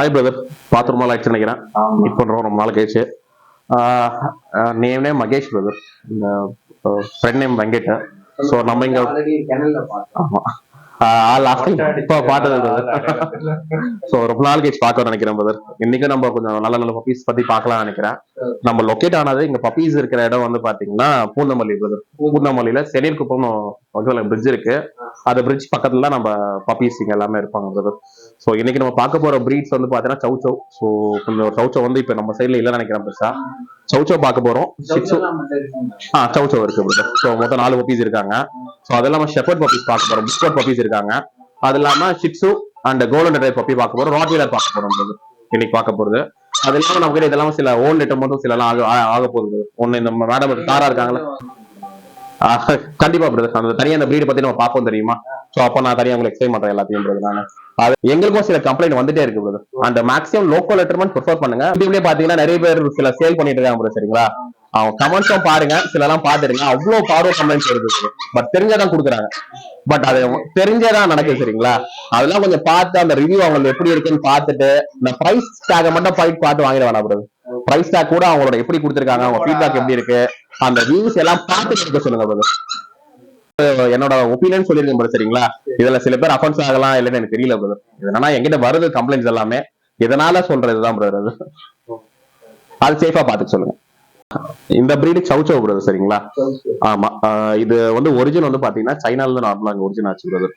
Hi brother, பார்த்து ரொம்ப நாள் ஆயிடுச்சு நினைக்கிறேன். மீட் பண்றோம் ரொம்ப நாள் கழிச்சு. நேம் மகேஷ் பிரதர், இந்த ஃப்ரெண்ட் நேம் வெங்கட். ஸோ நம்ம இங்க ஆமா லாஸ்ட் டைம் இப்போ பார்த்தது பிரதர். ஸோ ரொம்ப நாள் கழிச்சு பார்க்க நினைக்கிறேன் பிரதர். இன்னைக்கு நம்ம கொஞ்சம் நல்ல நல்ல பப்பீஸ் பத்தி பார்க்கலாம் நினைக்கிறேன். நம்ம லொக்கேட் ஆனது இங்க பப்பீஸ் இருக்கிற இடம் வந்து பாத்தீங்கன்னா பூந்தமல்லி பிரதர். பூந்தமல்லியில செனியர் குப்பம் பிரிட்ஜ் இருக்கு. அந்த பிரிட்ஜ் பக்கத்துல நம்ம பப்பீஸ் இங்க எல்லாமே இருப்பாங்க பிரதர். ஸோ இன்னைக்கு நம்ம பார்க்க போற பிரீட்ஸ் வந்து பாத்தீங்கன்னா சௌ சௌ. ஸோ கொஞ்சம் சௌ சௌ வந்து இப்ப நம்ம சைட்ல இல்ல நினைக்கிறேன் பெருசா. சௌ சௌ பார்க்க போறோம். சௌ சௌ இருக்கு பிரதர். ஸோ மொத்தம் 4 பப்பீஸ் இருக்காங்க. ஸோ அது இல்லாம ஷெப்பர்ட் பப்பீஸ் பார்க்க போறோம். பிஸ்கட் பப்பீஸ் இருக்காங்க. அது இல்லாம ஷிட்சு அண்ட் கோல்டன் ரெட்ரைவர் பப்பி பார்க்க போறோம். ராட்வீலர் பார்க்க போறோம் பிரதர் இன்னைக்கு பார்க்க போறது. அது இல்லாம நமக்கு இதெல்லாம் சில ஓல்ட் ஐட்டம் மட்டும் சில ஆக போகுது. ஒண்ணு இந்த மேடம் தாரா இருக்காங்களா, கண்டிப்பா பிரதர். அந்த தனியா அந்த பிரீட் பத்தி நம்ம பார்ப்போம் தெரியுமா. சோ அப்ப நான் தனியா உங்களுக்கு எக்ஸ்பிளைன் பண்றேன் எல்லாத்தையும் பிரதர். நான் அது எங்களுக்கும் சில கம்ப்ளைண்ட் வந்துட்டே இருக்கு பிரதர். அந்த மேக்ஸிமம் லோக்கல் லெட்டர்மெண்ட் ப்ரிஃபர் பண்ணுங்க. இதுலயே பாத்தீங்கன்னா நிறைய பேர் சில சேல் பண்ணிட்டு இருக்காங்க பிரதர். சரிங்களா, அவங்க கமெண்ட்ஸும் பாருங்க, சில எல்லாம் பாத்துருங்க. அவ்வளவு பார்வை கமெண்ட்ஸ் வருது. பட் தெரிஞ்சாதான் கொடுக்குறாங்க. பட் அது தெரிஞ்சதான் நடக்குது. சரிங்களா, அதெல்லாம் கொஞ்சம் பார்த்து அந்த ரிவ்யூ அவங்களுக்கு எப்படி இருக்குன்னு பார்த்துட்டு இந்த பிரைஸ் டேக மட்டும் பார்த்து வாங்கிட வேணாம் பிரதர். பிரைஸ் டேக் கூட அவங்களோட எப்படி கொடுத்துருக்காங்க, அவங்க ஃபீட்பேக் எப்படி இருக்கு, அந்த வியூஸ் எல்லாம் பார்த்து எடுக்க சொல்லுங்க பிரதர். என்னோட ஒப்பீனியன் சொல்லிருக்கேன் பிரதர். சரிங்களா, இதுல சில பேர் அஃபென்ஸ் ஆகலாம் இல்லன்னு எனக்கு தெரியல பிரதர். என்னன்னா எங்கிட்ட வருது கம்ப்ளைண்ட்ஸ் எல்லாமே இதனால சொல்றதுதான் பிரதர். அது சேஃபா பாத்துக்க சொல்லுங்க. இந்த பிரீடு சௌ சௌ பிரதர். சரிங்களா, ஆமா. இது வந்து ஒரிஜின் வந்து பாத்தீங்கன்னா சைனால நார்மலா ஒரிஜின் ஆச்சு பிரதர்.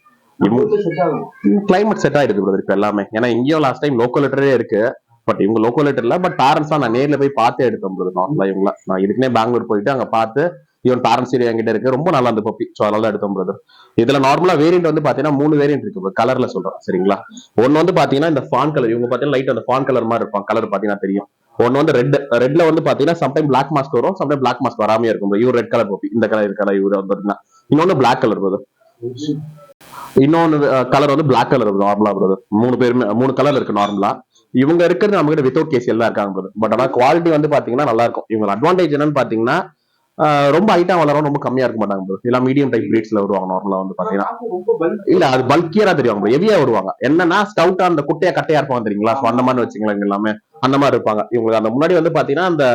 கிளைமேட் செட் ஆயிடுது பிரதர் இப்ப எல்லாமே. ஏன்னா இங்கேயும் லாஸ்ட் டைம் லோக்கல் லெட்டரே இருக்கு. பட் இவங்க லோக்கல் லெட்டர் இல்ல. பட் பேரண்ட்ஸ் தான் நான் நேர்ல போய் பார்த்து எடுத்தோம் பிரதர். நார்மலா இவங்கள நான் இதுக்குன்னே பெங்களூர் போயிட்டு அங்க பார்த்து ஈவன் பேரண்ட்ஸ் என்கிட்ட இருக்கு. ரொம்ப நல்லா அந்த பப்பி. ஸோ அதனால எடுத்தோம் பிரதர். இதுல நார்மலா வேரியன்ட் வந்து பாத்தீங்கன்னா 3 வேரியன்ட் இருக்கு கலர்ல சொல்றேன். சரிங்களா, ஒன்னு வந்து பாத்தீங்கன்னா இந்த ஃபான் கலர். இவங்க பாத்தீங்கன்னா லைட் அந்த ஃபான் கலர் மாதிரி இருப்பாங்க. கலர் பாத்தீங்கன்னா தெரியும். ஒன்னு வந்து ரெட்ல வந்து பாத்தீங்கன்னா சம்டைம் பிளாக் மாஸ்க் வரும், சம்டைம் பிளாக் மாஸ்க் வராமே இருக்கும். இவர் ரெட் கலர் பப்பி. இந்த கலர் இருக்கல இவரு வந்து. இன்னொன்னு பிளாக் கலர் பிரதர். இன்னொன்னு கலர் வந்து பிளாக் கலர் நார்மலா பிரதர். 3 கலர் இருக்கு நார்மலா. இவங்க இருக்கிறது நம்ம கிட்ட வித்தவுட் கேஸ் எல்லாம் இருக்காங்க பிரதர். பட் ஆனா குவாலிட்டி வந்து பாத்தீங்கன்னா நல்லா இருக்கும். இவங்க அட்வான்டேஜ் என்னன்னு பாத்தீங்கன்னா ரொம்ப ஹைட்டா வளரும், ரொம்ப கம்மியா இருக்க மாட்டாங்க. எல்லாம் மீடியம் டைப் பிரீட்ஸ்ல வருவாங்க. நார்மலா வந்து பாத்தீங்கன்னா இல்ல அது பல்கியரா தெரியும், ஹெவியா வருவாங்க. என்னன்னா ஸ்கவுட்டா அந்த குட்டையா கட்டையா இருப்பாங்க தெரியுங்களா. அந்த மாதிரி வச்சுக்கலாம் எல்லாமே அந்த மாதிரி இருப்பாங்க. இவங்களுக்கு அந்த முன்னாடி வந்து பாத்தீங்கன்னா அந்த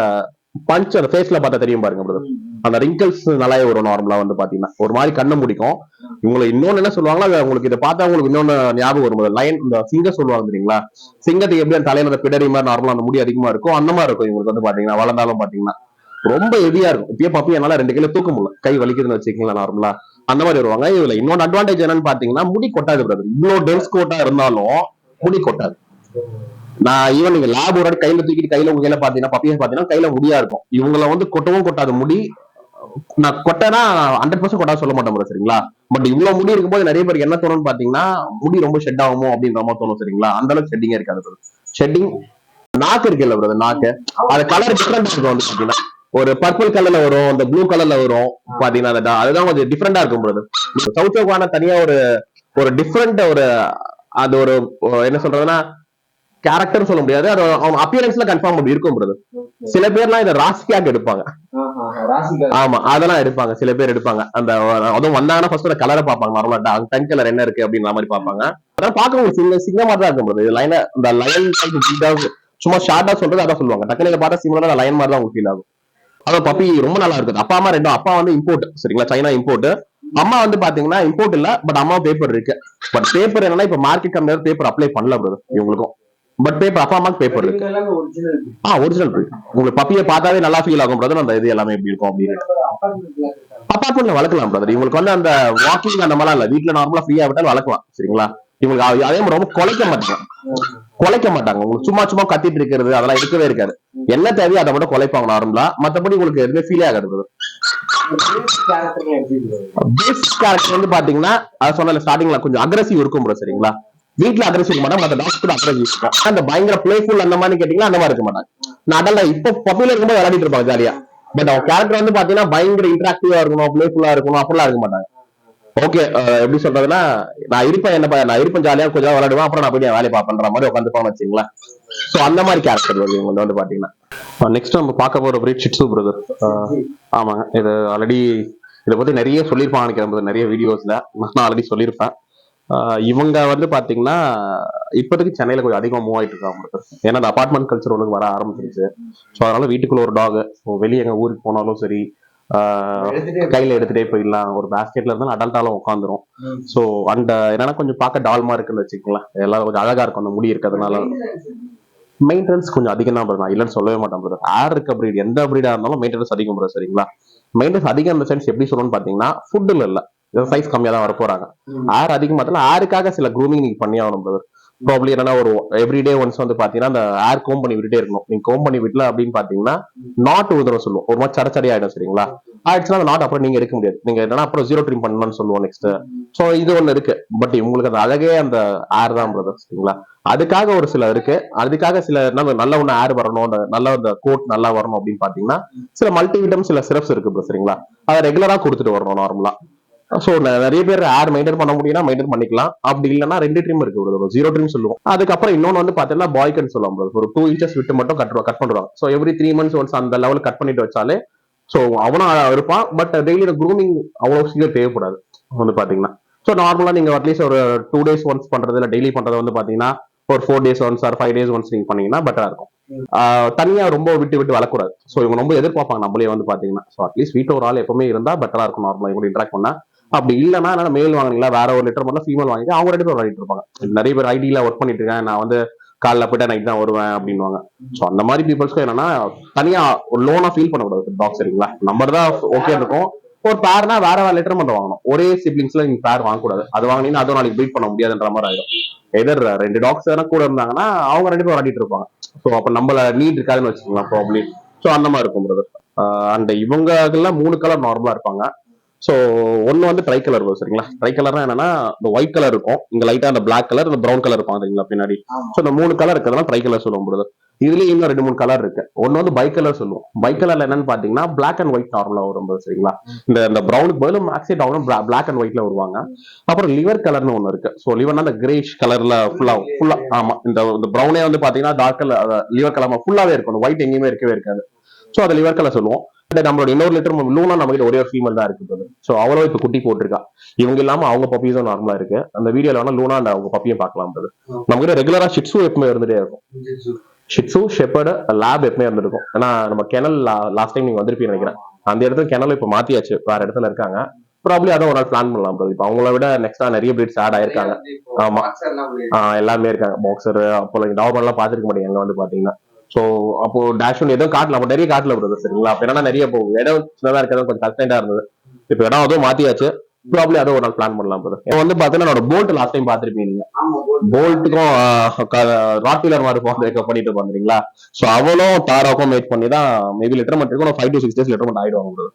பஞ்ச் அந்த ஃபேஸ்ல பார்த்தா தெரியும் பாருங்க பிரதர். அந்த ரிங்கிள்ஸ் நல்லாவே வரும். நார்மலா வந்து பாத்தீங்கன்னா ஒரு மாதிரி கண்ணு முடிக்கும். இவங்களுக்கு இன்னொன்னு என்ன சொல்லுவாங்களா, உங்களுக்கு இதை பார்த்தா உங்களுக்கு இன்னொன்னு ஞாபகம் வரும். லயன் இந்த சிங்கம் சொல்லுவாங்க தெரியுங்களா. சிங்கத்துக்கு எப்படி அந்த தலையில அந்த பிடரி மாதிரி நார்மலா அந்த முடி அதிகமா இருக்கும், அந்த மாதிரி இருக்கும் இவங்களுக்கு வந்து பாத்தீங்கன்னா. வளர்ந்தாலும் பாத்தீங்கன்னா ரொம்ப ஹெவியா இருக்கும். இப்பயே பப்பி என்னால 2 கிலோ தூக்க முடியல, கை வலிக்குதுன்னு வச்சுக்கீங்களா. நார்மலா அந்த மாதிரி வருவாங்க. இதுல இன்னொரு அட்வான்டேஜ் என்னன்னு பாத்தீங்கன்னா முடி கொட்டாது பிரதர். இவ்வளவு டென்ஸ் கோட்டா இருந்தாலும் முடி கொட்டாது. நான் ஈவன் நீங்க லேப் ஒரு கையில தூக்கிட்டு கையில உங்க கையில பாத்தீங்கன்னா பப்பியை பாத்தீங்கன்னா கையில முடியா இருக்கும். இவங்கள வந்து கொட்டவும் கொட்டாது முடி. நான் கொட்டனா 100% கொட்டா சொல்ல மாட்டேன் சரிங்களா. பட் இவ்வளவு முடி இருக்கும்போது நிறைய பேருக்கு என்ன தோணும்னு பாத்தீங்கன்னா முடி ரொம்ப ஷெட் ஆகுமோ அப்படின்ற மாதிரி தோணும். சரிங்களா, அந்த அளவுக்கு ஷெட்டிங்கே இருக்காது. ஷெட்டிங் நாக்கு இருக்குல்ல பிரதர், நாக்கு அது கலர் டிஃபரெண்டா இருக்கும். வந்து பாத்தீங்கன்னா ஒரு பர்பிள் கலர்ல வரும், அந்த ப்ளூ கலர்ல வரும் பாத்தீங்கன்னா. அதுதான் கொஞ்சம் டிஃபரெண்டா இருக்கும் பிரதர். சௌச்சோக்கான தனியா ஒரு டிஃபரெண்ட் அது என்ன சொல்றதுன்னா கேரக்டர் சொல்ல முடியாது. அது அவங்க அப்பியரன்ஸ்ல கன்ஃபார்ம் இருக்கும் பிரதர். சில பேர்லாம் இதை ராசிக்காக எடுப்பாங்க. ஆமா, அதெல்லாம் எடுப்பாங்க. சில பேர் எடுப்பாங்க. அந்த அதுவும் வந்தாங்கன்னா ஃபர்ஸ்ட் அந்த கலரை பார்ப்பாங்க. நார்மலா டங் கலர் என்ன இருக்கு அப்படின்ற மாதிரி பார்ப்பாங்க. அதான் பார்க்க சிங்கமா தான் இருக்கும் பிரதர். லைனா இந்த லயன் சும்மா ஷார்ட்டா சொல்றது அதான் சொல்லுவாங்க. டக்குனு பார்த்தா சிமிலரா லயன் மாதிரி தான் உங்களுக்கு ஃபீல் ஆகும். அதான் பப்பி ரொம்ப நல்லா இருக்குது. அப்பா அம்மா ரெண்டும். அப்பா வந்து இம்போர்ட். சரிங்களா, சைனா இம்போர்ட். அம்மா வந்து பாத்தீங்கன்னா இம்போர்ட் இல்ல. பட் அம்மா பேப்பர் இருக்கு. பட் பேப்பர் என்னன்னா இப்ப மார்க்கெட் கம்பெனி பேப்பர் அப்ளை பண்ணல பிரதர் இவங்களுக்கும். பட் பேப்பர் அப்பா அம்மாக்கு பேப்பர் இருக்கு. ஒரிஜினல் உங்களுக்கு பப்பியை பார்த்தாவே நல்லா ஃபீல் ஆகும் பிரதர். அந்த இது எல்லாமே எப்படி இருக்கும் அப்படின்னு அப்பார்ட்மெண்ட்ல வளர்க்கலாம் பிரதர். இவங்களுக்கு வந்து அந்த வாக்கிங் அந்த மாதிரி இல்ல, வீட்டுல நார்மலா ஃப்ரீயா விட்டாலும் வளர்க்கலாம். சரிங்களா, இவங்களுக்கு அதே மாதிரி ரொம்ப குலைக்க மாட்டாங்க. உங்களுக்கு சும்மா கத்திட்டு இருக்கிறது அதெல்லாம் இருக்கவே இருக்காது. என்ன தேவையோ அதை மட்டும் குலைப்பாங்க நார்மலா. மத்தபடி உங்களுக்கு எதுவுமே ஃபீலே ஆகாது. பேசிக் கேரக்டர் வந்து பாத்தீங்கன்னா அது சொன்ன ஸ்டார்டிங்ல கொஞ்சம் அக்ரெசிவ் இருக்கும் ப்ரோ. சரிங்களா, வீட்டுல அக்ரெசிவ் இருக்க மாட்டாங்க, மத்த டாக்ஸ் கூட அக்ரெசிவ் இருக்கும். அந்த பயங்கர பிளேஃபுல் அந்த மாதிரி கேட்டீங்கன்னா அந்த மாதிரி இருக்க மாட்டாங்க. நான் அதெல்லாம் இப்ப பப்பில இருக்கும்போது விளையாடிட்டு இருப்பாங்க ஜாலியா. பட் அவங்க கேரக்டர் வந்து பாத்தீங்கன்னா பயங்கர இன்டராக்டிவா இருக்கணும், பிளேஃபுல்லா இருக்கணும், அப்படிலாம் இருக்க மாட்டாங்க. ஓகே, எப்படி சொல்றதுன்னா நான் இருப்பேன் ஜாலியா கொஞ்சம் விளையாடுவேன், அப்புறம் நான் போய் வேலையை பார்ப்பேன்ற மாதிரி உட்காந்துப்பான்னு வச்சுங்களா. சோ அந்த மாதிரி கேரக்டர் வருது இவங்க வந்து பாத்தீங்கன்னா. நெக்ஸ்ட் நம்ம பார்க்க போற பிரீட் ஷிட்சு பிரதர். ஆமாங்க, இது ஆல்ரெடி இதை பத்தி நிறைய சொல்லியிருப்பாங்க நினைக்கிறேன். நிறைய வீடியோஸ்ல நான் ஆல்ரெடி சொல்லியிருப்பேன். இவங்க வந்து பாத்தீங்கன்னா இப்போதைக்கு சென்னையில கொஞ்சம் அதிகமா மூவ் ஆயிட்டு இருக்காங்க. ஏன்னா அந்த அபார்ட்மெண்ட் கல்ச்சர் ஒன்று வர ஆரம்பிச்சிருச்சு. ஸோ அதனால வீட்டுக்குள்ள ஒரு டாக், வெளியே எங்க ஊருக்கு போனாலும் சரி கையில எடுத்துட்டே போயிடலாம். ஒரு பேஸ்கெட்ல இருந்தாலும் அடல்ட்டாலும் உட்காந்துரும். ஸோ அந்த என்னன்னா கொஞ்சம் பார்க்க டால்மா இருக்குன்னு வச்சுக்கலாம். எல்லாம் கொஞ்சம் அழகா இருக்கும் அந்த முடி இருக்கிறதுனால. மெயின்டெனன்ஸ் கொஞ்சம் அதிகம் தான் நான் இல்லைன்னு சொல்லவே மாட்டேன் பிரதர். ஆர் இருக்க பிரீட் எந்த பிரீடா இருந்தாலும் மெயின்டெனன்ஸ் அதிகம் பிரதர். சரிங்களா? மெயின்டெனன்ஸ் அதிகம் இந்த சென்ஸ் எப்படி சொல்லணும்னு பாத்தீங்கன்னா ஃபுட்டுல இல்ல, சைஸ் கம்மியா தான் வர போறாங்க. ஆர் அதிகமா ஆருக்காக சில க்ரூமிங் நீங்க பண்ணி ஆகணும் பிரதர். ப்ராப்ளி என்னன்னா ஒரு எவ்ரிடே ஒன்ஸ் வந்து பாத்தீங்கன்னா அந்த ஏர் கோம் பண்ணி விட்டுட்டே இருக்கணும். நீங்க கோம் பண்ணி விடல அப்படின்னு பாத்தீங்கன்னா நாட் உதவும் சொல்லுவோம். ஒரு மாதிரி சடச்சடி ஆயிடும். சரிங்களா? ஆயிடுச்சுன்னா அந்த நாட் அப்புறம் நீங்க எடுக்க முடியாது. நீங்க என்னன்னா அப்புறம் ஜீரோ ட்ரிம் பண்ணணும்னு சொல்லுவோம் நெக்ஸ்ட். சோ இது ஒண்ணு இருக்கு. பட் உங்களுக்கு அந்த அழகே அந்த ஏர் தான் பிரதர். சரிங்களா? அதுக்காக ஒரு சில இருக்கு. அதுக்காக சில நல்ல ஒண்ணு ஏர் வரணும், நல்ல அந்த கோட் நல்லா வரணும் அப்படின்னு பாத்தீங்கன்னா சில மல்டிவிட்டம் சில சிரப்ஸ் இருக்கு. சரிங்களா? அதை ரெகுலரா கொடுத்துட்டு வரணும் நார்மலா. சோ நிறைய பேர் ஏர் மெயின்டைன் பண்ண முடியும்னா மெயின்டைன் பண்ணிக்கலாம். அப்படி இல்லைன்னா 2 ட்ரிம் இருக்கு, 0 ட்ரிம் சொல்லுவோம். அதுக்கப்புறம் இன்னொன்னு வந்து பாத்தீங்கன்னா பாய்க்கன்னு சொல்லுவாங்க. ஒரு 2 இன்ச்சஸ் விட்டு மட்டும் கட் பண்ணுவாங்க. சோ எவ்ரி 3 months ஒன்ஸ் அந்த லெவல் கட் பண்ணிட்டு வச்சாலே சோ அவனும் இருப்பான். பட் டெய்லி க்ரூமிங் அவ்வளவு சீக்கிரம் தேவைப்படாது வந்து பாத்தீங்கன்னா. சோ நார்மலா நீங்க அட்லீஸ்ட் ஒரு 2 days ஒன்ஸ் பண்றது இல்ல டெய்லி பண்றது வந்து பாத்தீங்கன்னா ஒரு 4 days once or 5 days once நீங்க பண்ணீங்கன்னா பெட்டரா இருக்கும். தனியா ரொம்ப விட்டு விட்டு வளரக்கூடாது. சோ இவங்க ரொம்ப எதிர்பார்ப்பாங்க நம்மளே வந்து பாத்தீங்கன்னா. சோ அட்லீஸ்ட் வீட்டுல ஒரு ஆள் எப்பவுமே இருந்தா பெட்டரா இருக்கும். நார்மலா இவங்க இன்டராக்ட் பண்ணா. அப்படி இல்லைன்னா என்னால மேல் வாங்கினீங்களா வேற ஒரு லிட்டர் மட்டும் ஃபீமேல் வாங்கிட்டு அவங்க 2 பேரும் விளையாடிட்டு இருப்பாங்க. நிறைய பேர் ஐடியில ஒர்க் பண்ணிட்டு இருக்கேன், நான் வந்து காலைல போயிட்டு நைட் தான் வருவேன் அப்படின்வாங்க. சோ அந்த மாதிரி பீப்புள்ஸ்க்கு என்னன்னா தனியா ஒரு லோனா ஃபீல் பண்ணக்கூடாது டாக். சரிங்களா? நம்பர் தான் ஓகே இருக்கும். ஒரு பேர்னா வேற வேற லிட்டர் மட்டும் வாங்கணும். ஒரே சிப்ளிங்ஸ்ல நீங்க பேர் வாங்கக்கூடாது. அது வாங்கினீங்கன்னா அதுவும் நாளைக்கு பீட் பண்ண முடியாதுன்ற மாதிரி ஆயிடும். எதர் 2 டாக்ஸ் கூட இருந்தாங்கன்னா அவங்க 2 பேரும் விளையாடிட்டு இருப்பாங்க. சோ அப்ப நம்மள நீட் இருக்காதுன்னு வச்சுக்கலாம் ப்ராப்ளி. சோ அந்த மாதிரி இருக்கும் பிரதர். அண்ட் இவங்க எல்லாம் 3 கலர் நார்மலா இருப்பாங்க. சோ ஒன்னு வந்து ட்ரை கலர் வரும். சரிங்களா? ட்ரை கலர்னா என்னன்னா இந்த ஒயிட் கலர் இருக்கும், இங்க லைட்டா அந்த பிளாக் கலர், இந்த ப்ரௌன் கலர் இருக்கும் சரிங்களா பின்னாடி. சோ இந்த 3 கலர் இருக்கிறதுனால ட்ரை கலர் சொல்லுவோம் பிரதர். இதுலயும் இன்னும் 2 3 கலர் இருக்கு. ஒன்னு வந்து பை கலர் சொல்லுவோம். பை கலர்ல என்னன்னு பாத்தீங்கன்னா பிளாக் அண்ட் ஒயிட் நார்மலா வரும் சரிங்களா? இந்த ப்ரௌனுக்கு பதிலும் மேக்ஸிட் ஆகணும் பிளாக் அண்ட் ஒயிட்ல வருவாங்க. அப்புறம் லிவர் கலர்னு ஒன்னு இருக்கு. சோ லிவர்னா அந்த கிரேஷ் கலர்ல ஃபுல்லா ஆமா இந்த ப்ரௌனே வந்து பாத்தீங்கன்னா டார்க் கலர் லிவர் கலர் ஃபுல்லாவே இருக்கும். ஒயிட் எங்கேயுமே இருக்கவே இருக்காது. சோ அதை லிவர் கலர் சொல்லுவோம். நம்மளோட இன்னொரு லிட்டர் லூனா நம்ம கிட்ட ஒரே ஒரு ஃபீமேல் தான் இருக்கு. சோ அவ்வளவு இப்ப குட்டி போட்டிருக்கா. இவங்க இல்லாம அவங்க பப்பீஸும் நார்மலா இருக்கு. அந்த வீடியோல வேணா லூனா அந்த அவங்க பப்பியும் பார்க்கலாம். நம்ம கிட்ட ரெகுலரா ஷிட்ஸு எப்பவுமே இருந்துட்டே இருக்கும். ஷிட்ஸு ஷெப்பர்டு லேப் எப்பவுமே இருந்திருக்கும். ஏன்னா நம்ம கெனல் லாஸ்ட் டைம் நீங்க வந்திருப்பீங்க நினைக்கிறேன். அந்த இடத்துல கெனல் இப்ப மாத்தியாச்சு, வேற இடத்துல இருக்காங்க. ப்ராப்ளி அதை ஒரு நாள் பிளான் பண்ணலாம். இப்ப அவங்கள விட நெக்ஸ்டா நிறைய பிரீட்ஸ் ஆட் ஆயிருக்காங்க. ஆமா எல்லாமே இருக்காங்க. பாக்ஸர் அப்போ டாபர் எல்லாம் பாத்துருக்க மாட்டீங்க எங்க வந்து பாத்தீங்கன்னா. சோ அப்போ டேஷ் எதுவும் காட்டல, அப்ப நிறைய காட்டல பிரதர். சரிங்களா? அப்ப என்னன்னா நிறைய இடம் சின்னதா இருக்கிறது கொஞ்சம் கன்ஸ்டன்டா இருந்தது. இப்ப இடம் அதுவும் மாத்தியாச்சு. ப்ராப்ளி அதை ஒரு நாள் பிளான் பண்ணலாம் பிரதர். இப்போ வந்து பாத்தீங்கன்னா போல்ட் லாஸ்ட் டைம் பாத்திருப்பீங்க நீங்க. போல்ட்டுக்கும் ராட்வீலர் மாதிரி பண்ணிட்டு பாத்தீங்களா? சோ அவளும் தாராக்கும் மேட் பண்ணி தான் மேபி லிட்டர் மட்டும் 5 to 6 days லிட்டர் மட்டும் ஆயிடுவாங்க.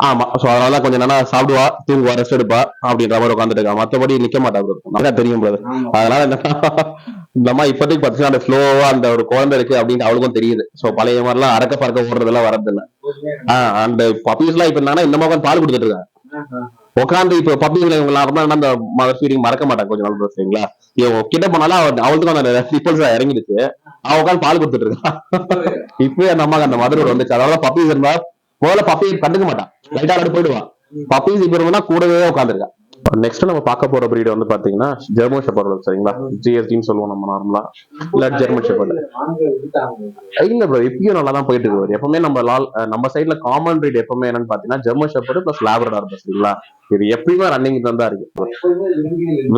ஆமா. சோ அதனால கொஞ்சம் நல்லா சாப்பிடுவா, தூங்குவா, ரெஸ்ட் எடுப்பா அப்படின்ற மாதிரி உட்காந்துட்டு இருக்கா. மத்தபடி நிக்க மாட்டா பிரதர். தெரியும் பிரதர். அதனால இந்த மாதிரி இப்போதைக்கு பாத்தீங்கன்னா அந்த ஸ்லோவா அந்த ஒரு குழந்தை இருக்கு அப்படின்னு அவளுக்கும் தெரியுது. சோ பழைய மாதிரி எல்லாம் அறக்க பறக்க ஓடுறதெல்லாம் வரது இல்ல. அந்த பப்பீஸ் எல்லாம் இப்ப என்னன்னா இந்த மாதிரி பால் கொடுத்துட்டு இருக்காங்க உட்காந்து. இப்ப பப்பீஸ்ல இவங்க அந்த மதர் ஃபீடிங் மறக்க மாட்டாங்க கொஞ்சம் நாள். சரிங்களா? கிட்ட போனாலும் அவளுக்கும் அந்த நிப்பல்ஸ் இறங்கிடுச்சு. அவ உட்காந்து பால் கொடுத்துட்டு இருக்கா. இப்பவே அந்த அம்மாக்கு அந்த மதரோட வந்துச்சு. அதனால பப்பீஸ் இருந்தா முதல்ல பப்பியை கண்டுக்க மாட்டான், லைட்டா விட்டு போயிடுவான். பப்பீஸ் இப்ப இருந்தா கூடவே உட்காந்துருக்கா. நெக்ஸ்ட் நம்ம பார்க்க போற பிரீட் வந்து பாத்தீங்கன்னா ஜெர்மன் ஷெப்பர்ட். சரிங்களா? ஜிஎஸ்டின்னு சொல்லுவோம் நம்ம நார்மலா. இல்ல ஜெர்மன் ஷெப்பர்ட் இல்ல ப்ரோ, இப்பயும் நல்லா தான் போயிட்டு இருக்கு. எப்பவுமே நம்ம சைட்ல காமன் பிரீட் எப்பவுமே என்னன்னு பாத்தீங்கன்னா ஜெர்மன் ஷெப்பர்ட் பிளஸ் லேப்ரடார். சரிங்களா? இது எப்பயுமே ரன்னிங் தான் இருக்கு.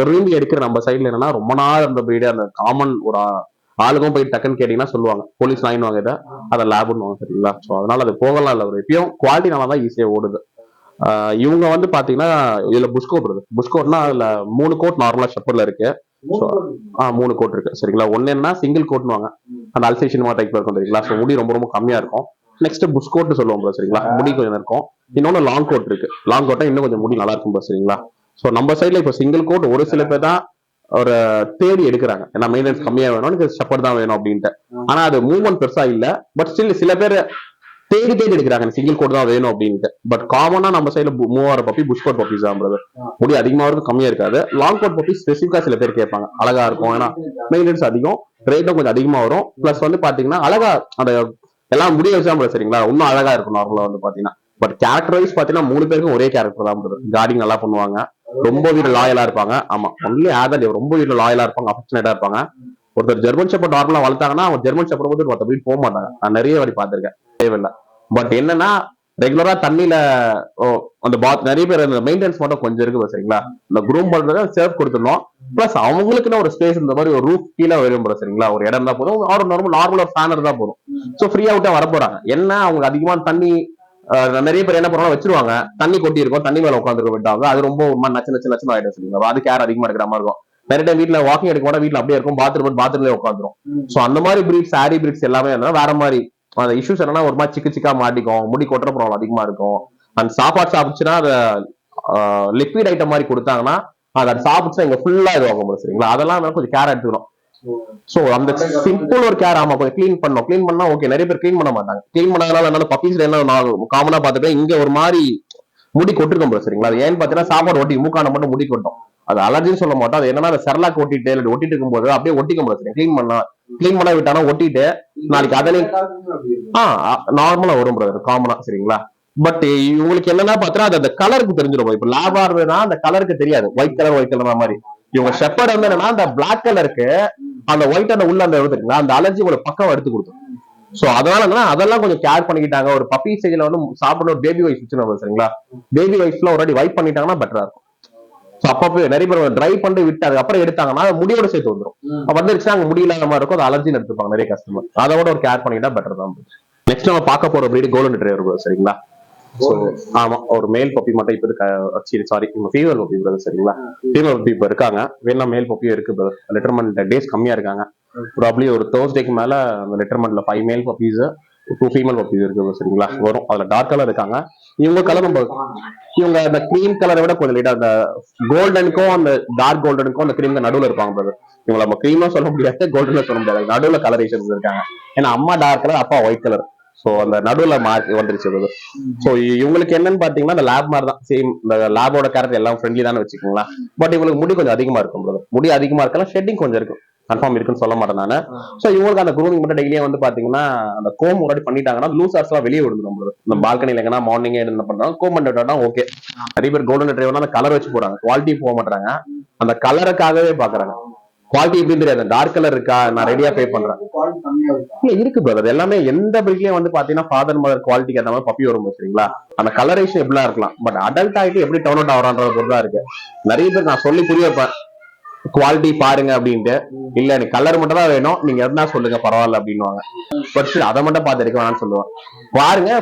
விரும்பி எடுக்கிற நம்ம சைட்ல என்னன்னா ரொம்ப நாள் அந்த பிரீடு அந்த காமன் ஒரு ஆளுக்கும் போய் டக்குன்னு கேட்டீங்கன்னா சொல்லுவாங்க போலீஸ் வாங்கிடுவாங்க இதை, அதை லேப்னு. சரிங்களா? ஸோ அதனால அது போகலாம் இல்ல. எப்பயும் குவாலிட்டி நல்லா தான் ஈஸியா ஓடுது. இவங்க வந்து பாத்தீங்கன்னா இதுல புஷ்கோட் இருக்கு. புஷ்கோட்னா அதுல 3 கோட் நார்மலா ஷெப்பர்ட்ல இருக்கு. 3 கோட் இருக்கு. சரிங்களா? ஒன்னு என்ன சிங்கிள் கோட்னுவாங்க, அந்த அல்சேஷன் டைப்ல இருக்கும். சரிங்களா? ஸோ முடி ரொம்ப ரொம்ப கம்மியா இருக்கும். நெக்ஸ்ட் புஷ்கோட் சொல்லுவோம். சரிங்களா? முடி கொஞ்சம் இருக்கும். இன்னொன்னு லாங் கோட் இருக்கு. லாங் கோட்டா இன்னும் கொஞ்சம் முடி நல்லா இருக்கும். சரிங்களா? ஸோ நம்ம சைட்ல இப்ப சிங்கிள் கோட் ஒரு சில பேர் தான் ஒரு தேடி எடுக்கிறாங்க. ஏன்னா மெயின்டெனன்ஸ் கம்மியா வேணும், எனக்கு ஷெப்பர்ட் தான் வேணும் அப்படின்ட்டு. ஆனா அது மூவ்மெண்ட் பெருசா இல்ல. பட் ஸ்டில் சில பேர் தேடி எடுக்கிறாங்க சிங்கிள் கோட் தான் வேணும் அப்படின்ட்டு. பட் காமனா நம்ம சைட்ல மூவ் ஆகிற பப்பி புஷ் கோட் பப்பீஸ் தான் பிரதர். முடி அதிகமா இருக்கு, கம்மியா இருக்காது. லாங் கோட் பப்பி ஸ்பெசிஃபிக்கா சில பேர் கேட்பாங்க, அழகா இருக்கும். ஏன்னா மெயின்டெனன்ஸ் அதிகம், ரேட்டும் கொஞ்சம் அதிகமா வரும். பிளஸ் வந்து பாத்தீங்கன்னா அழகா அந்த எல்லாம் முடிய வச்சா சரிங்களா, இன்னும் அழகா இருக்கும் நார்மலா வந்து பாத்தீங்கன்னா. பட் கேரக்டர் வைஸ் பாத்தீங்கன்னா 3 பேருக்கும் ஒரே கேரக்டர் தான் பிரதர். கார்டிங் நல்லா பண்ணுவாங்க. ரொம்ப வீட்டுல லாயலா இருப்பாங்க. ஆமா, ஒன்லி ஆதர் ரொம்ப வீட்டுல லாயலா இருப்பாங்க, அஃபெக்ஷனேட்டா இருப்பாங்க. ஒருத்தர் ஜெர்மன் ஷெப்பர்ட் நார்மலா வளர்த்தாங்கன்னா அவங்க ஜெர்மன் ஷெப்பர்ட் போது மொத்த வீட்டு போக மாட்டாங்க. நான் நிறைய வாட்டி பாத்திருக்கேன், தேவையில்லை. பட் என்னன்னா ரெகுலரா தண்ணியில அந்த பாத் நிறைய பேர் அந்த மெயின்டெனன்ஸ் மட்டும் கொஞ்சம் இருக்கு சரிங்களா. இந்த குரூம் பண்றத சேஃப் கொடுத்துடணும். பிளஸ் அவங்களுக்குன்னு ஒரு ஸ்பேஸ் இந்த மாதிரி ஒரு ரூஃப் கீழே வரும் சரிங்களா. ஒரு இடம் தான் போதும், ஒரு நார்மல் ஒரு ஃபேனர் தான் போதும். ஸோ ஃப்ரீ அவுட்டா வர போறாங்க. என்ன அவங்க அதிகமான தண்ணி நிறைய பேர் என்ன பண்ணுவாங்க, வச்சிருவாங்க, தண்ணி கொட்டி இருக்கும், தண்ணி மேல உட்காந்துருக்க விட்டாங்க, அது ரொம்ப ஒரு மாதிரி நச்சு நச்சு நச்சுன்னு ஆயிடும் சரிங்களா. அது கேர் அதிகமா இருக்கிற மாதிரி இருக்கும். நிறைய டைம் வீட்டுல வாக்கிங் எடுக்க கூட வீட்டுல அப்படியே இருக்கும், பாத்ரூம்லயே உட்காந்துரும். சோ அந்த மாதிரி பிரீட்ஸ், ஆரி பிரீட்ஸ் எல்லாமே வேற மாதிரி. அந்த இஷ்யூஸ் என்னன்னா ஒரு மாதிரி சிக்கு சிக்கா மாட்டிக்கும், முடி கொட்டுற ப்ராப்ளம் அதிகமா இருக்கும். அந்த சாப்பாடு சாப்பிடுச்சுன்னா அதை லிக்விட் ஐட்டம் மாதிரி கொடுத்தாங்கன்னா அதை சாப்பிடுச்சுன்னா இங்க ஃபுல்லா இது வாங்க முடியும் சரிங்களா. அதெல்லாம் கொஞ்சம் கேர் எடுத்துக்கணும். சோ அந்த சிம்பிள் ஒரு கேர். ஆமா, கொஞ்சம் கிளீன் பண்ணணும். கிளீன் பண்ணா ஓகே. நிறைய பேர் கிளீன் பண்ண மாட்டாங்க. கிளீன் பண்ணாதனால என்ன பப்பீஸ்ல என்ன காமனா பாத்துட்டு இங்க ஒரு மாதிரி முடி கொட்டிருக்கும் சரிங்களா. அது ஏன்னு பாத்தீங்கன்னா சாப்பாடு ஒட்டி மூக்கான மட்டும் முடி கொட்டும். அது அலர்ஜின்னு சொல்ல மாட்டோம். அது என்னன்னா செரலாக் ஒட்டிட்டு ஒட்டிட்டு இருக்கும் போது அப்படியே ஒட்டிக்க முடியாது. கிளீன் பண்ணா விட்டானா ஒட்டிட்டு நாளைக்கு அதனை நார்மலா வரும் பிரதர், காமனா சரிங்களா. பட் இவங்களுக்கு என்னன்னா பாத்தா அது அந்த கலருக்கு தெரிஞ்சிடும். இப்ப லேபா இருந்ததுன்னா அந்த கலருக்கு தெரியாது, ஒயிட் கலர் மாதிரி. இவங்க ஷெப்பர்ட் வந்து என்னன்னா அந்த பிளாக் கலருக்கு அந்த ஒயிட் அந்த உள்ள அந்த அந்த அலர்ஜி உங்களுக்கு பக்கம் எடுத்து கொடுக்கும். சோ அதனால அதெல்லாம் கொஞ்சம் கேர் பண்ணிக்கிட்டாங்க. ஒரு பப்பி ஸ்டேஜ்ல வந்து சாப்பிடணும், பேபி வைஸ் சரிங்களா. பேபி வைஸ்ல ஒரு வைப் பண்ணிட்டாங்கன்னா பெட்டரா இருக்கும். அப்பப்போ நிறைய பேர் ட்ரை பண்ணி விட்டு அதுக்கப்புறம் எடுத்தாங்கன்னா முடியோட சேர்த்து வந்துடும். வந்துருச்சுன்னா அங்க முடியல மாதிரி இருக்கும், அது அலர்ஜின்னு எடுத்துப்பாங்க நிறைய கஸ்டமர். அதோட ஒரு கேர் பண்ணிட்டா பெட்டர் தான். நெக்ஸ்ட் நம்ம பார்க்க போற பிரீட் கோல்டன் ரிட்ரீவர் சரிங்களா. ஆமா, ஒரு மேல் பப்பி மட்டும் இப்ப இருக்கு. சாரி, ஃபீமேல் பப்பி பிரதர் சரிங்களா. ஃபீமேல் பப்பி இப்ப இருக்காங்க, வேணா மேல் பப்பியும் இருக்கு பிரதர். லிட்டர்மெண்ட் டேஸ் கம்மியா இருக்காங்க. ப்ராப்ளி ஒரு தேர்ஸ்டேக்கு மேல அந்த லிட்டர்மெண்ட்ல 5 மேல் பப்பீஸ் 2 ஃபீமேல் பப்பீஸ் இருக்கு சரிங்களா வரும். அதுல டார்க் கலர் இருக்காங்க. இவங்க கலர் நம்ம இவங்க அந்த கிரீம் கலரை விட கொஞ்சம் லைட்டா அந்த கோல்டனுக்கும் அந்த டார்க் கோல்டனுக்கும் அந்த கிரீம் நடுவில் இருப்பாங்க பிரதர். இவங்க நம்ம கிரீமா சொல்ல முடியாது, கோல்டன் சொல்ல முடியாது, நடுவுல கலரேஷன்ஸ் இருக்காங்க. ஏன்னா அம்மா டார்க் கலர், அப்பா ஒயிட் கலர். சோ அந்த நடுவுல வந்துருச்சு. சோ இவங்களுக்கு என்னன்னு பாத்தீங்கன்னா அந்த லேப் மாதிரி தான், சேம் இந்த லேபோட கேரக்டர் எல்லாம் ஃப்ரெண்ட்லி தான் வச்சுக்கோங்களா. பட் இவங்களுக்கு முடி கொஞ்சம் அதிகமா இருக்கும் பிரதர். முடி அதிகமா இருக்கலாம், ஷெட்டிங் கொஞ்சம் இருக்கும், கன்ஃபார்ம் இருக்குன்னு சொல்ல மாட்டேன் நானு. சோ இவங்களுக்கு அந்த குரூமிங் மட்டும் டெய்லியே வந்து பாத்தீங்கன்னா அந்த கோம் முன்னாடி பண்ணிட்டாங்கன்னா லூஸ் ஹேர்ஸ் எல்லாம் வெளியே விடுது நம்மளுக்கு. இந்த பால்கனில எங்கன்னா மார்னிங் என்ன பண்றாங்க, கோம் பண்ணிட்டா ஓகே. நிறைய பேர் கோல்டன் ரிட்ரீவர்னா அந்த கலர் வச்சு போறாங்க, குவாலிட்டி போக மாட்டாங்க, அந்த கலருக்காகவே பாக்குறாங்க. குவாலிட்டி எப்படின்னு தெரியாது, டார்க் கலர் இருக்கா, நான் ரெடியா பே பண்றேன். இல்ல இருக்கு பிரதர், எல்லாமே எந்த பிரிட்லயும் வந்து பாத்தீங்கன்னா ஃபாதர் மதர் குவாலிட்டிக்கு ஏற்ற மாதிரி பப்பி வரும் சரிங்களா. அந்த கலரேஷன் எப்படிலாம் இருக்கலாம், பட் அடல்ட் ஆகிட்டு எப்படி டவுன் அவுட் ஆகிறான்றத பொறுத்தா இருக்கு. நிறைய பேர் நான் சொல்லி புரிய வைப்பேன் குவாலிட்டி பாருங்க அப்படின்ட்டு. இல்ல எனக்கு கலர் மட்டும் தான் வேணும், நீங்க என்ன சொல்லுங்க பரவாயில்ல அப்படின்னுவாங்க. பட் அதை மட்டும் பார்த்து எடுக்க வேணாம்னு சொல்லுவேன். பாருங்க,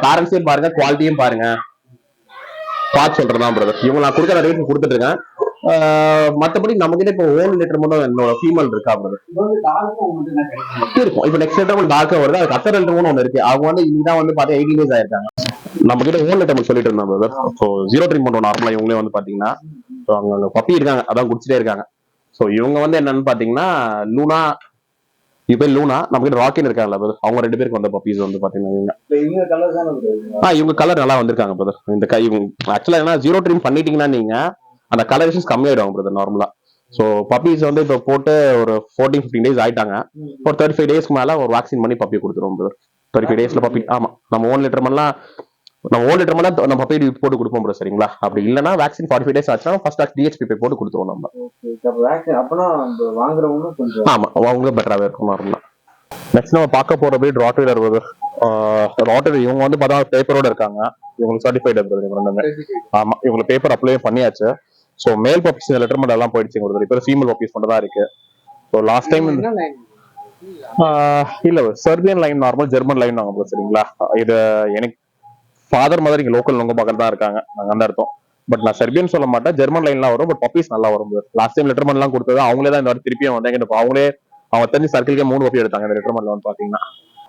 பேரண்ட்ஸையும் பாருங்க, குவாலிட்டியும் பாருங்க, பார்த்து சொல்றதான் பிரதர். இவங்க நான் கொடுக்குற ரேட் கொடுத்துட்டு இருக்கேன். மத்தபடி நம்ம கிட்ட இப்போ ஓன் லிட்டர் மட்டும் என்னோட ஃபீமேல் இருக்கா பிரதர் இருக்கும். இப்போ நெக்ஸ்ட் லிட்டர் டார்க்கா வருது, அதுக்கு அத்தர் லிட்டர் ஒன்று இருக்கு. அவங்க வந்து இன்னைக்கு வந்து பார்த்தா 18 days ஆயிருக்காங்க. நம்ம கிட்ட ஓன் லிட்டர் சொல்லிட்டு இருந்தாங்க பிரதர். ஸோ 0 ட்ரீம் பண்ணுவோம் நார்மலா. இவங்களே வந்து பாத்தீங்கன்னா அங்க பப்பி இருக்காங்க, அதான் குடிச்சிட்டே இருக்காங்க. ஸோ இவங்க வந்து என்னன்னு பாத்தீங்கன்னா லூனா, இப்ப லூனா, நம்ம கிட்ட ராக்கின் இருக்காங்கல்ல பிரதர், அவங்க 2 பேருக்கு வந்த பப்பீஸ் வந்து பாத்தீங்கன்னா இவங்க கலர் நல்லா வந்திருக்காங்க பிரதர். இந்த கை ஆக்சுவலா என்ன 0 ட்ரீம் பண்ணிட்டீங்கன்னா நீங்க அந்த கலரேஷன்ஸ் கம்மியாயிடும் பிரதர் நார்மலா. சோ பப்பீஸ் வந்து இப்ப போட்டு ஒரு 14-15 days ஆயிட்டாங்க. ஒரு 35 daysக்கு மேல ஒரு வேக்சின் பண்ணி பப்பி கொடுத்துருவோம் பிரதர். 35 daysல பப்பி. ஆமா, நம்ம ஓன் லிட்டர் மண்ணா நம்ம பப்பி போட்டு கொடுப்போம் பிரதர் சரிங்களா. அப்படி இல்லைன்னா வேக்சின் 45 days ஆச்சுன்னா ஃபர்ஸ்ட் டிஹெச்பி போட்டு கொடுத்துருவோம் நம்ம. ஆமா, அவங்க பெட்டராவே இருக்கும் நார்மலா. நெக்ஸ்ட் நம்ம பார்க்க போற பிரீட் ராட்வைலர் பிரதர். ராட்வைலர் இவங்க வந்து பார்த்தா பேப்பரோட இருக்காங்க. இவங்களுக்கு சர்டிஃபைட் பிரதர் இவங்க ரெண்டுமே. ஆமா, இவங்களுக்கு பேப்பர் அப்ளை பண்ணியாச்சு. சோ மேல் பப்பீஸ் லெட்டர்மெண்ட் எல்லாம் போயிடுச்சு உங்களுக்கு. இப்போ ஃபீமேல் பப்பீஸ் மட்டும் தான் இருக்கு. ஸோ லாஸ்ட் டைம் இல்ல Serbian line normal German line வாங்க சரிங்களா. இது எனக்கு ஃபாதர் மதர் இங்க லோக்கல் உங்க பக்கம் தான் இருக்காங்க, நாங்க அந்த அர்த்தம். பட் நான் செர்பியன் சொல்ல மாட்டேன், ஜெர்மன் லைன்லாம் வரும். பட் பப்பீஸ் நல்லா வரும். லாஸ்ட் டைம் லெட்டர்மெண்ட் எல்லாம் கொடுத்தது அவங்களே தான் இந்த வாட்டி திருப்பியும் வந்தாங்க. அவங்களே அவங்க தெரிஞ்ச சர்க்கிள்கே 3 பப்பி எடுத்தாங்க இந்த லெட்டர்மெண்ட்ல வந்து பாத்தீங்கன்னா.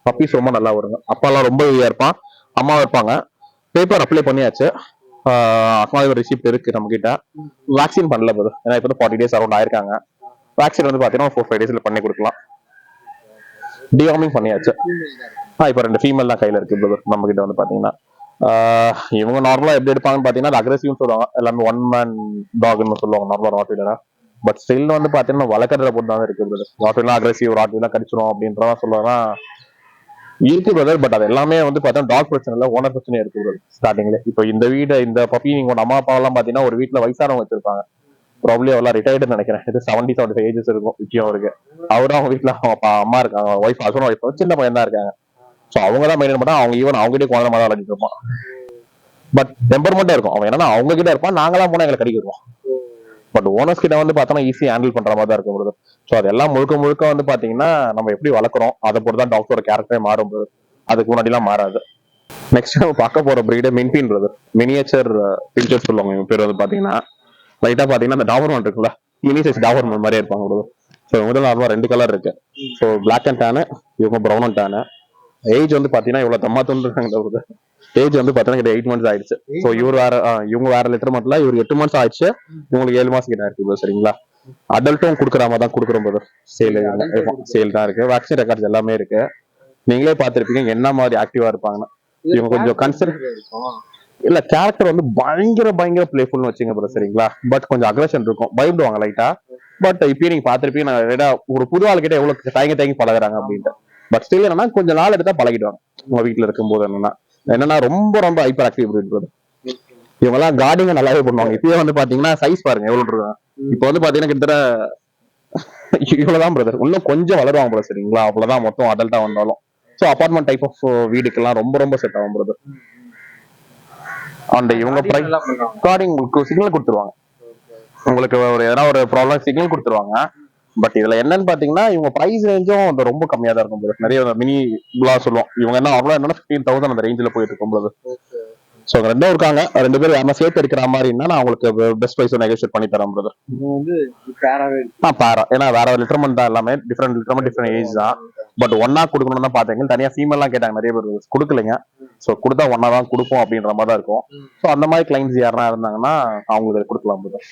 பப்பீஸ் ரொம்ப நல்லா வருங்க. அப்பா எல்லாம் ரொம்ப ஈஸியா இருப்பான், அம்மா இருப்பாங்க. பேப்பர் அப்ளை பண்ணியாச்சு. ரிசிப்ட் இருக்கு நம்ம கிட்ட. வேக்சின் பண்ணல போது, ஏன்னா இப்போ 40 days அரௌண்ட் ஆயிருக்காங்க. வேக்சின் வந்து பாத்தீங்கன்னா 4-5 daysல பண்ணி கொடுக்கலாம். டிவார்மிங் பண்ணியாச்சு. இப்போ 2 ஃபீமேல் தான் கையில இருக்கு பிரதர் நம்ம கிட்ட வந்து பாத்தீங்கன்னா. இவங்க நார்மலா எப்படி எடுப்பாங்கன்னு பாத்தீங்கன்னா அக்ரெசிவ் சொல்லுவாங்க, எல்லாமே 1 man டாக்னு சொல்லுவாங்க நார்மலா ராட்வைலரா. பட் ஸ்டில் வந்து பாத்தீங்கன்னா வளர்க்கறதுல பொறுத்து தான் இருக்கு பிரதர். ராட்வைலர் அக்ரெசிவ், ராட்வைலர் கடிச்சிரும் அப்படின்றதான் சொல்லுவாங்க. இருக்கு பிரதர். பட் அது எல்லாமே வந்து பார்த்தா டாக் பிரச்சனை இல்ல, ஓனர் பிரச்சனை இருக்கு பிரதர். ஸ்டார்டிங்ல இப்போ இந்த வீடு இந்த பப்பி நீங்க அம்மா அப்பா எல்லாம் பாத்தீங்கன்னா ஒரு வீட்டுல வயசானவங்க வச்சிருப்பாங்க. ப்ராப்ளி அவெல்லாம் ரிட்டையர்டு நினைக்கிறேன். இது 70-75 ஏஜஸ் இருக்கும் விக்கியம் அவருக்கு. அவரும் அவங்க வீட்டுல அவங்க அம்மா இருக்காங்க, ஒய்ஃப் ஹஸ்பண்ட் ஒய்ஃப் சின்ன பையன் தான் இருக்காங்க. ஸோ அவங்க தான் மெயின்டைன் பண்ணா. அவங்க ஈவன் அவங்ககிட்ட குழந்தை மாதிரி விளையாடிட்டு இருப்பான். பட் டெம்பர்மெண்டா இருக்கும் அவன். என்னன்னா அவங்க கிட்ட இருப்பான், நாங்களாம் போனா எங்களை கடிக்கிடுவோம். பட் ஓனர்ஸ் கிட்ட வந்து பார்த்தோம்னா ஈஸி ஹேண்டில் பண்ற மாதிரி தான் இருக்கும் பிரதர். ஸோ அதெல்லாம் முழுக்க முழுக்க வந்து பாத்தீங்கன்னா நம்ம எப்படி வளர்க்குறோம் அதை பொறுத்து தான் டாக்டரோட கேரக்டரே மாறும் பிரதர். அதுக்கு முன்னாடி எல்லாம் மாறாது. நெக்ஸ்ட் நம்ம பார்க்க போற பிரீடு மின்பின் பிரதர். மினியேச்சர் பிஞ்சர் சொல்லுவாங்க இவங்க பேர் வந்து பாத்தீங்கன்னா. லைட்டா பாத்தீங்கன்னா அந்த டாபர்மேன் இருக்குல்ல, மினி சைஸ் டாபர்மேன் மாதிரியே இருப்பாங்க பிரதர். ஸோ முதல்ல நார்மலா 2 கலர் இருக்கு. ஸோ பிளாக் அண்ட் டேனு, இவங்க ப்ரௌன் அண்ட் டேனு. ஏஜ் வந்து பாத்தீங்கன்னா இவ்வளவு தம்மா தோன்று. ஏஜ் வந்து பாத்தீங்கன்னா 8 மந்த்ஸ் ஆயிடுச்சு. ஸோ இவர் வேற இவங்க வேற லிட்டர் மட்டும் இவர் 8 மந்த்ஸ் ஆயிடுச்சு. இவங்களுக்கு 7 மாசம் கிட்ட இருக்கு சரிங்களா. அடல்ட்டும் குடுக்குற மாதிரி தான் குடுக்குறோம் பிரதர். சேல் தான் இருக்கு. வேக்சின் ரெக்கார்ட்ஸ் எல்லாமே இருக்கு. நீங்களே பாத்திருப்பீங்க என்ன மாதிரி ஆக்டிவா இருப்பாங்கன்னா. இவங்க கொஞ்சம் கன்சிடர் இல்ல கேரக்டர் வந்து பயங்கர பயங்கர பிளேஃபுல்னு வச்சுங்க பிரதர் சரிங்களா. பட் கொஞ்சம் அக்ரஷன் இருக்கும், பயப்படுவாங்க லைட்டா. பட் இப்பயும் நீங்க பாத்திருப்பீங்க ஒரு புது ஆள் கிட்ட எவ்வளவு தயங்கி பழகுறாங்க அப்படின்ட்டு. பட் ஸ்டில் என்னன்னா கொஞ்சம் நாள் எடுத்தா பழகிடுவாங்க. உங்க வீட்டுல இருக்கும் போது என்னன்னா ரொம்ப ரொம்ப ஹைப்பர் ஆக்டிவ் பிரதர். இவங்க எல்லாம் கார்டிங்க நல்லாவே பண்ணுவாங்க. இப்பயே வந்து பாத்தீங்கன்னா சைஸ் பாருங்க எவ்வளவு இருக்கும். இப்ப வந்து பாத்தீங்கன்னா கிட்டத்தட்ட இவ்வளவுதான் பிரதர். இன்னும் கொஞ்சம் வளருவாங்க பிரதர் சரிங்களா. அவ்வளவுதான் மொத்தம் அடல்ட்டா வந்தாலும். சோ அபார்ட்மெண்ட் டைப் ஆஃப் வீடுக்கெல்லாம் ரொம்ப ரொம்ப செட் ஆகும் பிரதர். அண்ட் இவங்க கார்டிங் உங்களுக்கு சிக்னல் கொடுத்துருவாங்க. உங்களுக்கு ஒரு எதனா ஒரு ப்ராப்ளம் சிக்னல் கொடுத்துருவாங்க. பட் இதுல என்னன்னு பாத்தீங்கன்னா இவங்க பிரைஸ் ரேஞ்சும் ரொம்ப கம்மியா தான் இருக்கும் பிரதர். நிறைய மினி பிளா சொல்லுவோம். இவங்க என்ன அவ்வளவு என்னன்னா 15,000 அந்த ரேஞ்சில் போயிட்டு இருக்கும் பிரதர். சோ ரெண்டும் இருக்காங்க. 2 பேரும் யாரா சேர்த்து எடுக்கிற மாதிரின்னா நான் உங்களுக்கு பெஸ்ட் பிரைஸ் நெகோஷியேட் பண்ணி தரேன் பிரதர். பேரா ஏன்னா வேற லிட்டர்மெண்ட் தான் எல்லாமே டிஃபரெண்ட் லிட்டர்மெண்ட் டிஃபரெண்ட் ஏஜ் தான். பட் ஒன்னா கொடுக்கணும்னு தான் பாத்தீங்க. தனியா ஃபீமேல் எல்லாம் கேட்டாங்க நிறைய பேர், கொடுக்கலைங்க. சோ கொடுத்தா ஒன்னா தான் கொடுப்போம் அப்படின்ற மாதிரி தான் இருக்கும். சோ அந்த மாதிரி கிளைண்ட்ஸ் யாரா இருந்தாங்கன்னா அவங்களுக்கு கொடுக்கலாம் பிரதர்.